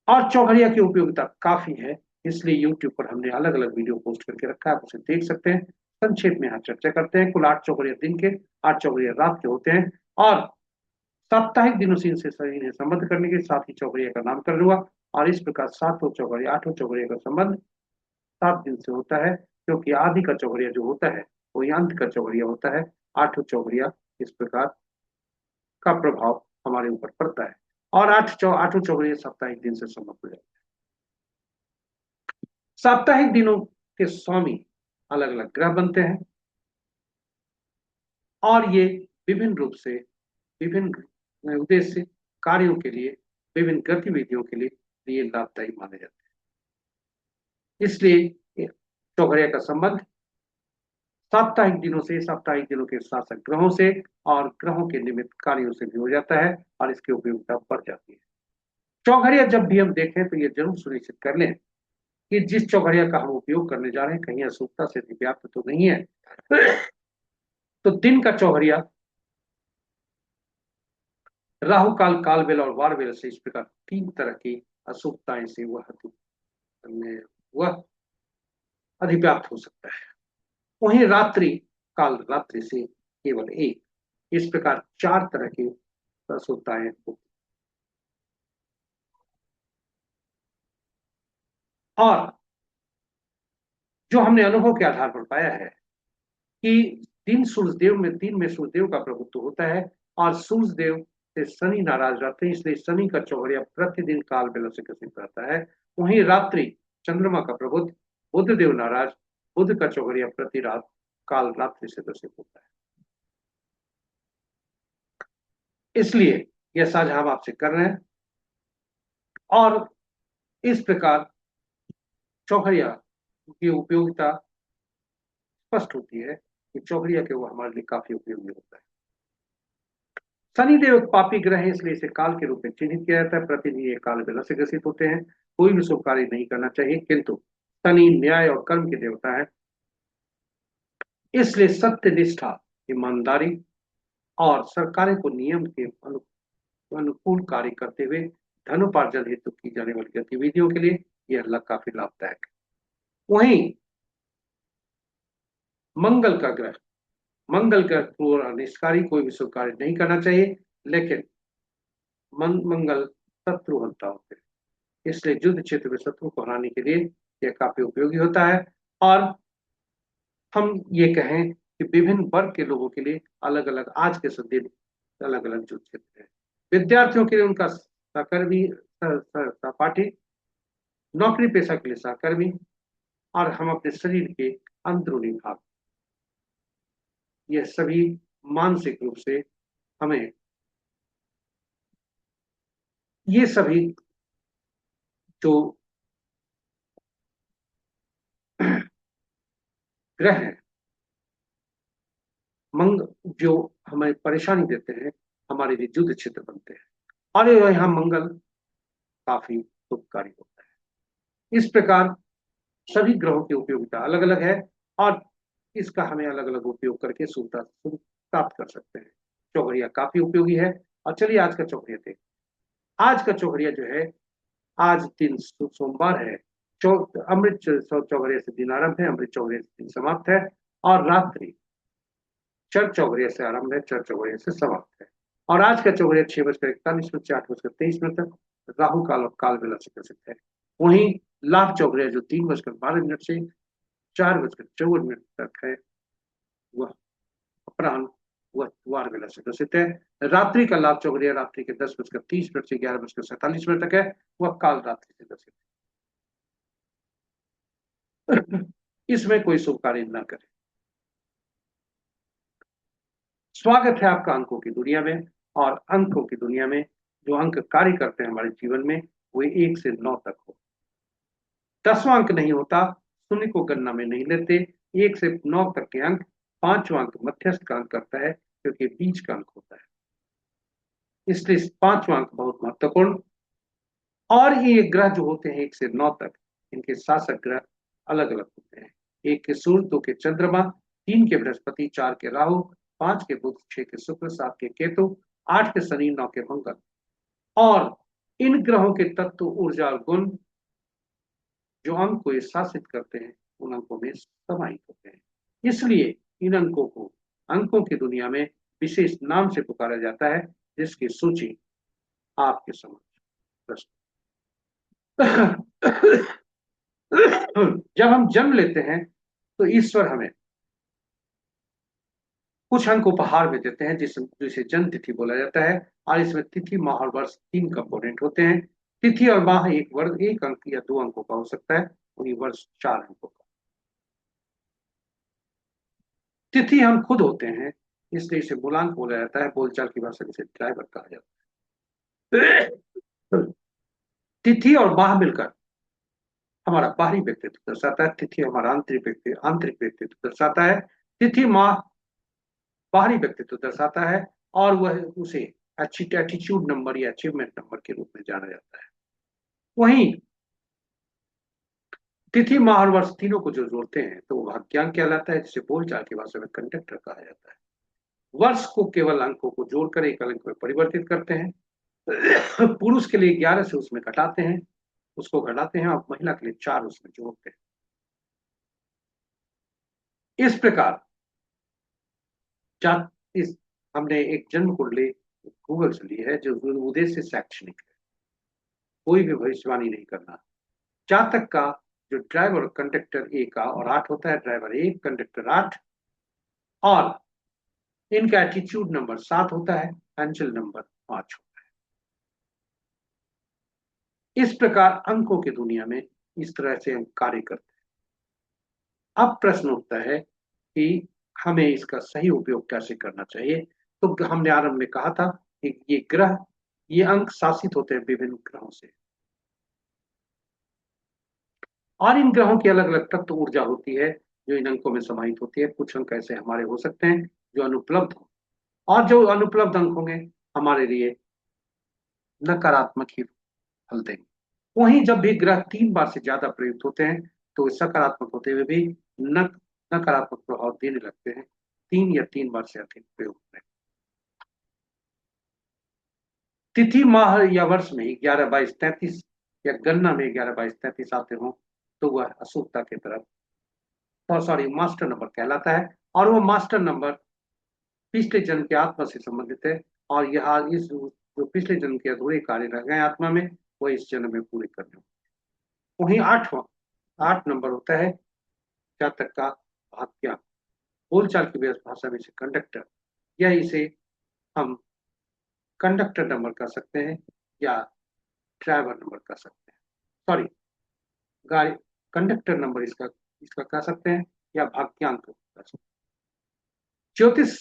S2: और चौघड़िया की उपयोगिता काफी है, इसलिए YouTube पर हमने अलग अलग वीडियो पोस्ट करके रखा है, आप उसे देख सकते हैं। संक्षेप में यहाँ चर्चा करते हैं। कुल 8 चौघड़िया दिन के, 8 चौघड़िया रात के होते हैं और साप्ताहिक दिनों से इनसे इन्हें संबंध करने के साथ ही चौघड़िया का नामकरण हुआ। और इस प्रकार 7 चौघड़िया 8 चौघड़िया का संबंध 7 दिन से होता है, क्योंकि आदि का चौघड़िया जो होता है वो अंत का चौघड़िया होता है। 8 चौघड़िया इस प्रकार का प्रभाव हमारे ऊपर पड़ता है और 8 चौघड़िया साप्ताहिक दिन से संबंध हो जाता है। साप्ताहिक दिनों के स्वामी अलग अलग ग्रह बनते हैं और ये विभिन्न रूप से विभिन्न उद्देश्य कार्यों के लिए, विभिन्न गतिविधियों के लिए लाभदायी माने जाते हैं। इसलिए चौघड़िया का संबंध साप्ताहिक दिनों के शासक ग्रहों से और ग्रहों के निमित्त कार्यों से भी हो जाता है और इसकी उपयोगिता बढ़ जाती है। चौघड़िया जब भी हम देखें तो ये जरूर सुनिश्चित कर लें कि जिस चौघड़िया का हम उपयोग करने जा रहे हैं कहीं अशुभता से व्याप्त तो नहीं है। तो दिन का चौघड़िया राहु काल, काल बेला और वार बेला से इस प्रकार 3 तरह की अशुभताएं से वह अधिव्याप्त हो सकता है। वहीं रात्रि काल रात्रि से केवल एक, इस प्रकार 4 तरह की अशुभताएं होती। और जो हमने अनुभव के आधार पर पाया है कि दिन में सूर्यदेव का प्रभुत्व होता है और सूर्यदेव से शनि नाराज रहते हैं, इसलिए शनि का चौघड़िया प्रतिदिन काल बेला से ग्रसित रहता है। वहीं रात्रि चंद्रमा का प्रभुत्व, बुध देव नाराज, बुध का चौघड़िया प्रति रात काल रात्रि से ग्रसित होता है। इसलिए यह साझा हम आपसे कर रहे हैं और इस प्रकार चौघड़िया की उपयोगिता स्पष्ट होती है कि चौघड़िया के वो हमारे लिए काफी उपयोगी होता है। शनिदेव एक पापी ग्रह है, इसलिए इसे काल के रूप में चिन्हित किया जाता है। प्रतिदिन ये काल बेला से ग्रसित होते हैं। कोई भी शुभ कार्य नहीं करना चाहिए, किंतु शनि न्याय और कर्म के देवता है, इसलिए सत्य निष्ठा, ईमानदारी और सरकारों को नियम के अनुकूल कार्य करते हुए धनोपार्जन हेतु की जाने वाली गतिविधियों के लिए यह काफी लाभदायक है। वहीं मंगल का ग्रह, मंगल ग्रह पूरा निष्कारी कोई भी शुभ कार्य नहीं करना चाहिए, लेकिन मंगल शत्रु हंता होते हैं, इसलिए युद्ध क्षेत्र में शत्रु को हराने के लिए यह काफी उपयोगी होता है। और हम ये कहें कि विभिन्न वर्ग के लोगों के लिए अलग अलग आज के दिन अलग अलग युद्ध क्षेत्र है। विद्यार्थियों के लिए उनका सहकर्मी, सहपाठी, नौकरी पेशा के लिए सहकर्मी, और हम अपने शरीर के अंदरूनी भाग, ये सभी मानसिक रूप से हमें, ये सभी जो ग्रह हैं मंग जो हमें परेशानी देते हैं, हमारे लिए युद्ध क्षेत्र बनते हैं, और यहाँ मंगल काफी शुभकारी होता है। इस प्रकार सभी ग्रहों की उपयोगिता अलग अलग है, और इसका हमें अलग अलग उपयोग करके सुविधा प्राप्त कर सकते हैं। चौघड़िया काफी उपयोगी है। और चलिए आज का चौघड़िया देखते हैं। आज का चौघड़िया जो है, आज दिन सोमवार है, अमृत चौघड़िया से दिन आरंभ है, अमृत चौघड़िया से दिन समाप्त है, और रात्रि चर चौघड़िया से आरंभ है, चर चौघड़िया से समाप्त है। और आज का चौघड़िया 6:41 से 8:23 तक राहु काल और काल बेला से ग्रसित है। वहीं लाभ चौघड़िया जो 3:12 से 4:54 तक है, वह अपराह्न, वह वार बेला से ग्रसित है। रात्रि का लाभ चौघड़िया रात्रि के 10:30 से 11:47 तक है, वह काल रात्रि से ग्रसित है। इसमें कोई शुभ कार्य न करें। स्वागत है आपका अंकों की दुनिया में। और अंकों की दुनिया में जो अंक कार्य करते हैं हमारे जीवन में, वो 1 से 9 तक हो। 10वां अंक नहीं होता, शून्य को गणना में नहीं लेते। 1 से 9 तक के अंक, 5वां अंक मध्यस्थ का अंक करता है, क्योंकि बीच का अंक होता है, इसलिए 5वां अंक बहुत महत्वपूर्ण। और ये ग्रह जो होते हैं 1 से 9 तक, इनके शासक ग्रह अलग अलग होते हैं। 1 के सूर्य, 2 के चंद्रमा, 3 के बृहस्पति, 4 के राहु, 5 के बुध, 6 के शुक्र, 7 के केतु, 8 के शनि, 9 के मंगल। और इन ग्रहों के तत्व, ऊर्जा और गुण जो अंक को शासित करते हैं, उन अंकों में समाहित होते हैं। इसलिए इन अंकों को अंकों की दुनिया में विशेष नाम से पुकारा जाता है, जिसकी सूची आपके समक्ष जब हम जन्म लेते हैं तो ईश्वर हमें कुछ अंक उपहार में देते हैं, जिसे जन्म तिथि बोला जाता है। और इसमें तिथि, माह और वर्ष 3 कंपोनेंट होते हैं। तिथि और माह एक अंक या 2 अंकों का हो सकता है, वही वर्ष 4 अंकों का। तिथि हम खुद होते हैं, इसलिए इसे मूलांक बोला जाता है। बोलचाल की भाषा में इसे ड्राइवर कहा जाता है। तिथि और माह मिलकर हमारा बाहरी व्यक्तित्व दर्शाता है, तिथि हमारा आंतरिक व्यक्तित्व दर्शाता है। तिथि माह बाहरी व्यक्तित्व दर्शाता है, और वह उसे एटीट्यूड नंबर या अचीवमेंट नंबर के रूप में जाना जाता है। वहीं तिथि, माह और वर्ष तीनों को जो जोड़ते हैं तो वो भाग्यांक कहलाता है, जिसे बोलचाल की भाषा में कंडक्टर कहा जाता है। वर्ष को केवल अंकों को जोड़कर एक अंक में परिवर्तित करते हैं। पुरुष के लिए 11 से उसमें घटाते हैं, और महिला के लिए 4 उसमें जोड़ते हैं। इस प्रकार इस हमने एक जन्म कुंडली गूगल से ली है, जो उद्देश्य शैक्षणिक है, कोई भी भविष्यवाणी नहीं करना। जातक का जो ड्राइवर कंडक्टर 1 और 8 होता है, ड्राइवर 1, कंडक्टर 8, और इनका एटीट्यूड नंबर 7 होता है, एंजल नंबर 5 होता है। इस प्रकार अंकों की दुनिया में इस तरह से हम कार्य करते हैं। अब प्रश्न उठता है कि हमें इसका सही उपयोग कैसे करना चाहिए। तो हमने आरंभ में कहा था कि ये अंक शासित होते हैं विभिन्न ग्रहों से, और इन ग्रहों की अलग अलग तत्व ऊर्जा होती है जो इन अंकों में समाहित होती है। कुछ अंक ऐसे हमारे हो सकते हैं जो अनुपलब्ध हो, और जो अनुपलब्ध अंक होंगे हमारे लिए नकारात्मक ही फल देंगे। वहीं जब भी ग्रह 3 बार से ज्यादा प्रयुक्त होते हैं, तो वे सकारात्मक होते हुए भी नकारात्मक प्रभाव देने लगते हैं, 3 या 3 बार से अधिक प्रयोग में। तिथि माह या वर्ष में 11 22 33 या गणना में 11 22 33 आते हो तो वह अशुभता की तरफ, तो सॉरी मास्टर नंबर कहलाता है। और वो मास्टर नंबर पिछले जन्म के आत्मा से संबंधित है। और यह इस जो पिछले जन्म के अधूरे कार्य रह गए आत्मा में, वो इस जन्म में पूरे करने होते हैं। वहीं 8 नंबर होता है जातक का भाग्य, बोलचाल की भाषा में से कंडक्टर, या इसे हम कंडक्टर नंबर कर सकते हैं या ड्राइवर नंबर कर सकते हैं। सॉरी, गाड़ी कंडक्टर नंबर इसका इसका कह सकते हैं, या भाग्यांक कर सकते हैं। ज्योतिष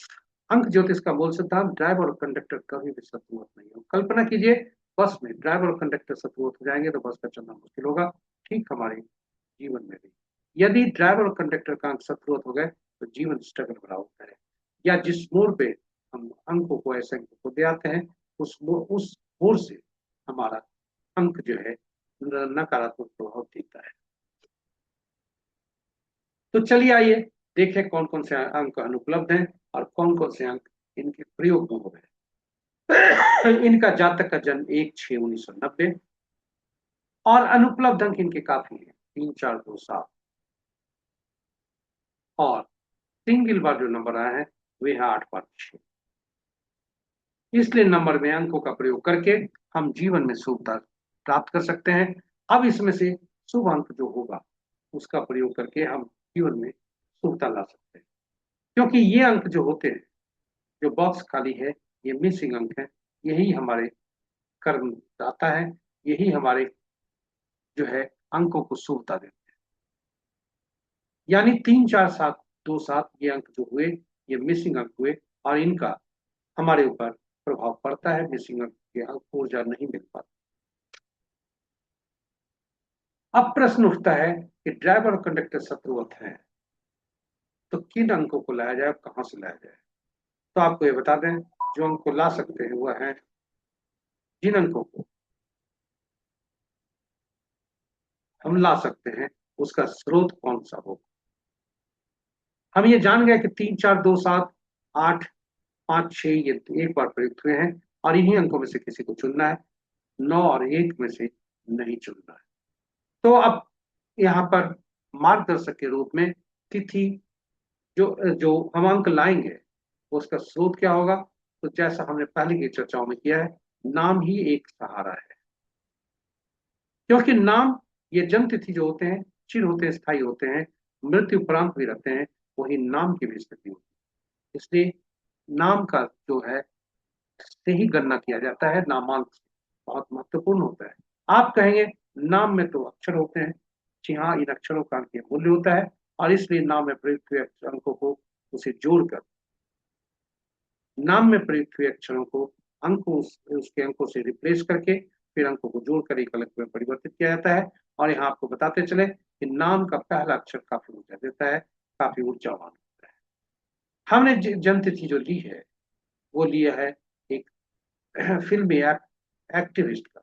S2: अंक ज्योतिष का मूल सिद्धांत, ड्राइवर और कंडक्टर कभी भी शत्रुवत नहीं हो। कल्पना कीजिए बस में ड्राइवर और कंडक्टर शत्रुवत हो जाएंगे तो बस का चलना मुश्किल होगा। ठीक हमारे जीवन में भी यदि ड्राइवर और कंडक्टर का अंक शत्रुवत हो गए तो जीवन स्ट्रगल भरा होता है। या जिस मोड़ पे हम अंकों को ऐसे अंकों को दे आते हैं, उस मोड़ से हमारा अंक जो है नकारात्मक प्रभाव देता है। तो चलिए आइए देखें कौन कौन से अंक अनुपलब्ध हैं और कौन कौन से अंक इनके प्रयोग में हो गए। इनका जातक का जन्म 1/6/1990, और अनुपलब्ध अंक इनके काफी हैं, 3 4 2 7, और सिंगल बार जो नंबर आया है वे है 8 5 6। इसलिए नंबर में अंकों का प्रयोग करके हम जीवन में शुभता प्राप्त कर सकते हैं। अब इसमें से शुभ अंक जो होगा उसका प्रयोग करके हम जीवन में शुभता ला सकते हैं। क्योंकि ये अंक जो होते हैं, जो बॉक्स खाली है, ये मिसिंग अंक है, यही हमारे कर्म दाता है, यही हमारे जो है अंकों को शुभता देते हैं। यानी 3 4 7 2 7 ये अंक जो हुए, ये मिसिंग अंक हुए, और इनका हमारे ऊपर प्रभाव पड़ता है। मिसिंग अंक की ऊर्जा नहीं मिल पाती। अब प्रश्न उठता है कि ड्राइवर और कंडक्टर शत्रुवत हैं, तो किन अंकों को लाया जाए, कहां से लाया जाए। तो आपको ये बता दें, जो अंक को ला सकते हैं वह है, जिन अंकों को हम ला सकते हैं उसका स्रोत कौन सा हो। हम ये जान गए कि 3 4 2 7 8 5 6 ये एक बार प्रयुक्त हुए हैं, और इन्हीं अंकों में से किसी को चुनना है, 9 और 1 में से नहीं चुनना है। तो अब यहाँ पर मार्गदर्शक के रूप में तिथि जो जो हम अंक लाएंगे उसका स्रोत क्या होगा। तो जैसा हमने पहले की चर्चाओं में किया है, नाम ही एक सहारा है। क्योंकि नाम, ये जन्म तिथि जो होते हैं चिर होते हैं, स्थायी होते हैं, मृत्यु उपरांत भी रहते हैं, वही नाम की भी स्थिति होती है। इसलिए नाम का जो है से ही गणना किया जाता है, नामांक बहुत महत्वपूर्ण होता है। आप कहेंगे नाम में तो अक्षर होते हैं, जी हाँ, इन अक्षरों का अंकीय मूल्य होता है, और इसलिए नाम में प्रयुक्त हुए अंकों को उसे जोड़कर, नाम में प्रयुक्त हुए अक्षरों को अंकों उसके अंकों से रिप्लेस करके फिर अंकों को जोड़कर एक अलग में परिवर्तित किया जाता है। और यहाँ आपको बताते चले कि नाम का पहला अक्षर काफी ऊर्जा देता है, काफी ऊर्जावान होता है। हमने जन्म तिथि जो ली है वो लिया है एक फिल्मी एक्टिविस्ट का,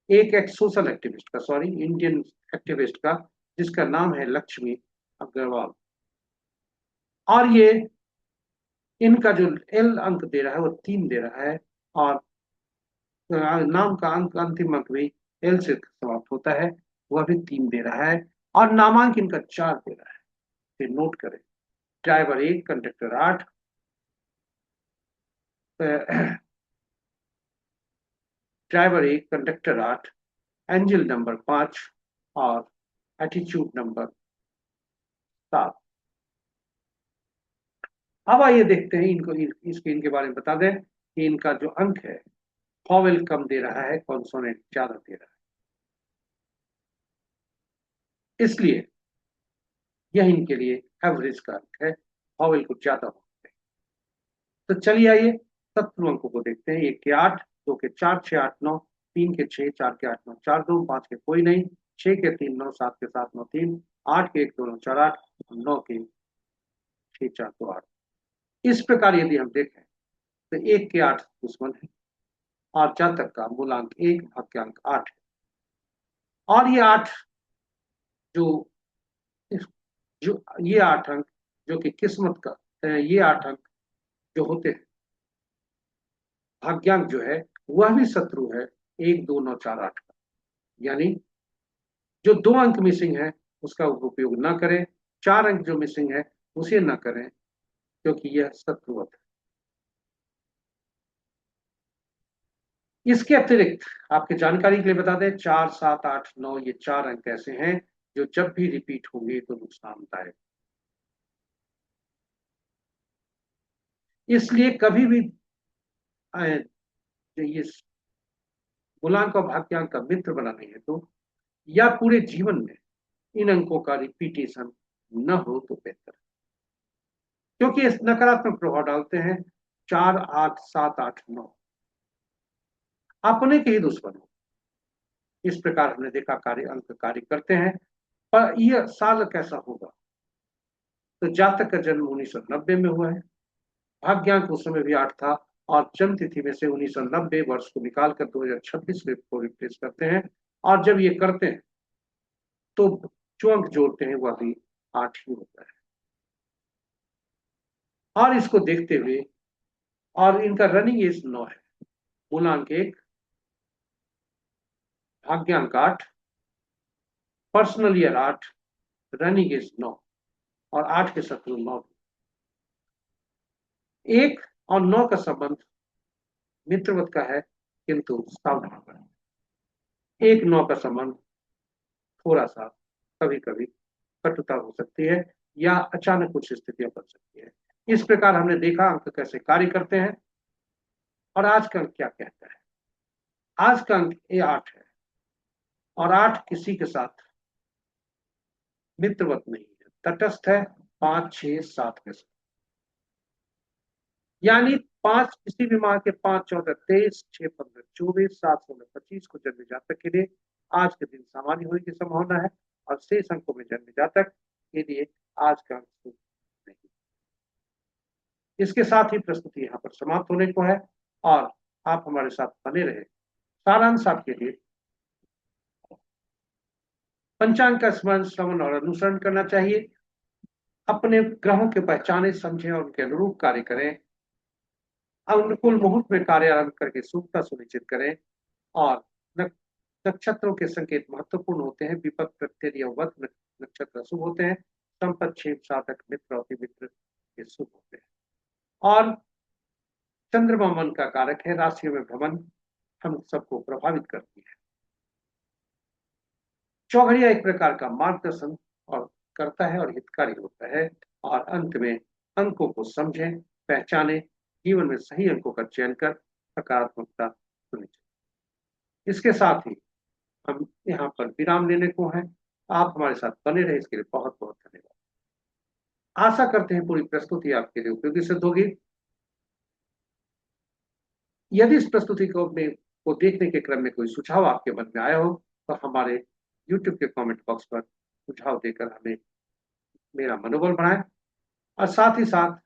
S2: एक सोशल एक्टिविस्ट का, सॉरी, इंडियन एक्टिविस्ट का, जिसका नाम है लक्ष्मी अग्रवाल। और ये इनका जो एल अंक दे रहा है वो 3 दे रहा है, और नाम का अंक अंतिम अंक भी एल से समाप्त होता है, वह भी 3 दे रहा है, और नामांक इनका 4 दे रहा है। फिर नोट करें, driver 1, conductor 8, driver 1, conductor 8, angel number 5, और एटीट्यूड नंबर 7। अब आइए देखते हैं इनको, इसके इनके बारे में बता दें कि इनका जो अंक है वॉवेल कम दे रहा है, कॉन्सोनेंट ज्यादा दे रहा है, इसलिए यह इनके लिए एवरेज का अंक है, वॉवेल को ज्यादा होते हैं। तो चलिए आइए शत्रु अंकों को देखते हैं। 1 के 8, 2 के 4, 6 8 9, 3 के 6, 4 के 8 9, 4 2, 5 के कोई नहीं, 6 के 3 9, 7 के 7 9 3, 8 के 1 2 9 4 8, 9 के 6 4 2 8। इस प्रकार यदि हम देखें तो 1 के 8 दुश्मन है, और जातक का मूलांक 1, भाग्यांक 8 है। और ये 8 जो जो ये 8 अंक जो कि किस्मत का, ये 8 अंक जो होते हैं, भाग्यांक जो है वह भी शत्रु है 1 2 9 4 8 का। यानी जो 2 अंक मिसिंग है उसका उपयोग ना करें, 4 अंक जो मिसिंग है उसे ना करें, क्योंकि यह शत्रुवत है। इसके अतिरिक्त आपकी जानकारी के लिए बता दें, 4 7 8 9 ये 4 अंक ऐसे हैं जो जब भी रिपीट होंगे तो नुकसानदायक। इसलिए कभी भी ये मूलांक और भाग्यांक का मित्र बनाने हेतु या पूरे जीवन में इन अंकों का रिपीटेशन न हो तो बेहतर है, क्योंकि इस नकारात्मक प्रभाव डालते हैं। 4 8 7 8 9 अपने के ही दुश्मन हो। इस प्रकार हमने देखा कार्य अंक कार्य करते हैं। पर यह साल कैसा होगा, तो जातक का जन्म 1990 में हुआ है, भाग्यांक उस समय भी 8 था, और जन्म तिथि में से 1990 वर्ष को निकालकर 2026 में को रिप्लेस करते हैं। और जब ये करते हैं तो जो अंक जोड़ते हैं वह भी 8 ही होता है। और इसको देखते हुए, और इनका रनिंग एज 9 है, मूलांक 1, भाग्यांक 8, पर्सनल ईयर 8, रनिंग एज 9, और 8 के शत्रु 9। 1 और 9 का संबंध मित्रवत का है, किंतु सावधान रहें। 1 9 का संबंध थोड़ा सा कभी कभी कटुता हो सकती है, या अचानक कुछ स्थितियां बन सकती है। इस प्रकार हमने देखा अंक कैसे कार्य करते हैं। और आज का अंक क्या कहता है? आज का अंक ये 8 है, और 8 किसी के साथ मित्रवत नहीं है, तटस्थ है 5 6 7 के साथ। यानी 5 किसी भी माह के 5 14 23 6 15 24 7 16 25 को जन्म जातक के लिए आज के दिन सामान्य होने की संभावना है, और शेष अंकों में जन्म जातक के लिए आज का अंक शुभ नहीं। इसके साथ ही प्रस्तुति यहाँ पर समाप्त होने को है, और आप हमारे साथ बने रहे। सारांश आपके लिए, पंचांग का स्मरण श्रवण और अनुसरण करना चाहिए। अपने ग्रहों के पहचाने समझें और उनके अनुरूप कार्य करें। अनुकूल मुहूर्त में कार्य आरंभ करके शुभता सुनिश्चित करें। और नक्षत्रों के संकेत महत्वपूर्ण होते हैं। विपद प्रत्यय या वध नक्षत्र शुभ होते हैं। संपत क्षेप साधक मित्र और मित्र ये शुभ होते हैं। और चंद्रमा मन का कारक है, राशियों में भ्रमण हम सबको प्रभावित करती है। चौघड़िया एक प्रकार का मार्गदर्शन और करता है और हितकारी होता है। और अंत में अंकों को समझें, पहचाने, जीवन में सही अंकों का चयन कर सकारात्मकता सुनिश्चित। इसके साथ ही हम यहाँ पर विराम लेने को हैं। आप हमारे साथ बने रहे, इसके लिए बहुत बहुत धन्यवाद। आशा करते हैं पूरी प्रस्तुति आपके लिए उपयोगी सिद्ध होगी। यदि इस प्रस्तुति को देखने के क्रम में कोई सुझाव आपके मन में आया हो, तो हमारे YouTube के कमेंट बॉक्स पर सुझाव देकर हमें मेरा मनोबल बढ़ाएं। और साथ ही साथ,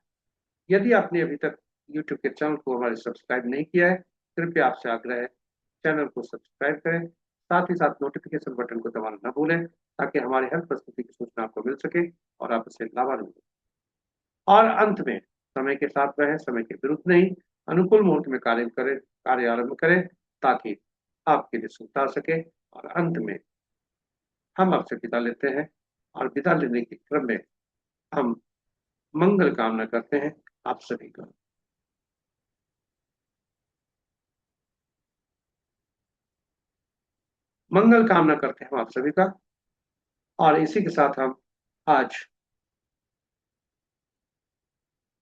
S2: यदि आपने अभी तक YouTube के चैनल को हमारे सब्सक्राइब नहीं किया है, कृपया आपसे आग्रह है, चैनल को सब्सक्राइब करें। साथ ही साथ नोटिफिकेशन बटन को दबाना न भूलें, ताकि हमारी हर प्रस्तुति की सूचना आपको मिल सके और आप उससे लाभान्वित हों। और अंत में, समय के साथ रहें, समय के विरुद्ध नहीं। अनुकूल मुहूर्त में कार्य आरंभ करें, ताकि आपके लिए सुविधा आ सके। और अंत में हम आपसे विदा लेते हैं, और विदा लेने के क्रम में हम मंगल कामना करते हैं आप सभी का। मंगल कामना करते हैं हम आप सभी का। और इसी के साथ आज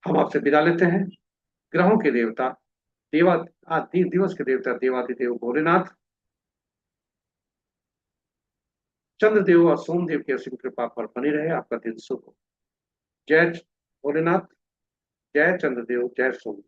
S2: हम आपसे विदा लेते हैं। ग्रहों के देवता देवा आज दिवस के देवता देवादिदेव भोलेनाथ, चंद्रदेव और सोमदेव की असीम कृपा पर बनी रहे। आपका दिन शुभ हो। जय भोलेनाथ, जय चंद्रदेव, जय सोम।